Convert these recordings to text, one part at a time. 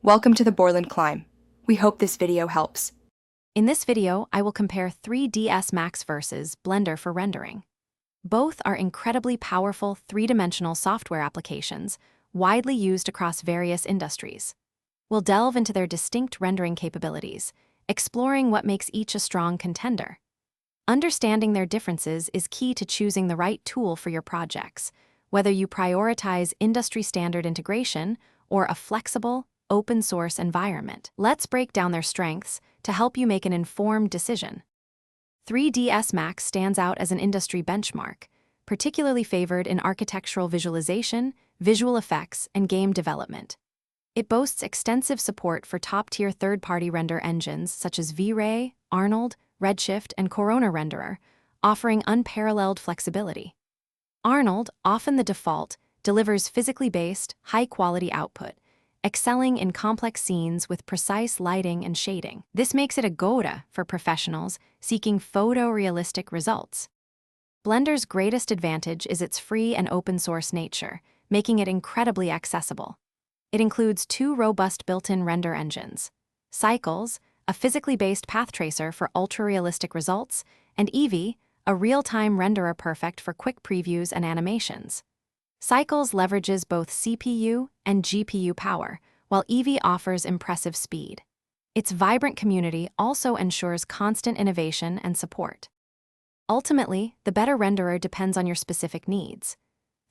Welcome to the Borland Climb. We hope this video helps. In this video, I will compare 3ds Max versus Blender for rendering. Both are incredibly powerful three-dimensional software applications, widely used across various industries. We'll delve into their distinct rendering capabilities, exploring what makes each a strong contender. Understanding their differences is key to choosing the right tool for your projects, whether you prioritize industry-standard integration or a flexible, open-source environment. Let's break down their strengths to help you make an informed decision. 3ds Max stands out as an industry benchmark, particularly favored in architectural visualization, visual effects, and game development. It boasts extensive support for top-tier third-party render engines such as V-Ray, Arnold, Redshift, and Corona Renderer, offering unparalleled flexibility. Arnold, often the default, delivers physically based, high-quality output, excelling in complex scenes with precise lighting and shading. This makes it a go-to for professionals seeking photorealistic results. Blender's greatest advantage is its free and open-source nature, making it incredibly accessible. It includes two robust built-in render engines: Cycles, a physically based path tracer for ultra-realistic results, and Eevee, a real-time renderer perfect for quick previews and animations. Cycles leverages both CPU and GPU power, while Eevee offers impressive speed. Its vibrant community also ensures constant innovation and support. Ultimately, the better renderer depends on your specific needs.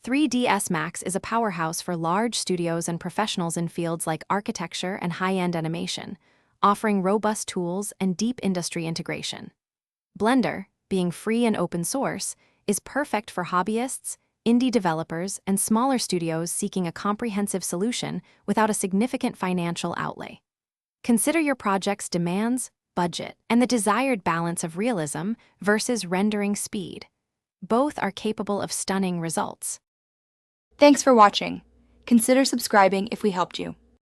3ds Max is a powerhouse for large studios and professionals in fields like architecture and high-end animation, offering robust tools and deep industry integration. Blender, being free and open source, is perfect for hobbyists, indie developers, and smaller studios seeking a comprehensive solution without a significant financial outlay. Consider your project's demands, budget, and the desired balance of realism versus rendering speed. Both are capable of stunning results. Thanks for watching. Consider subscribing if we helped you.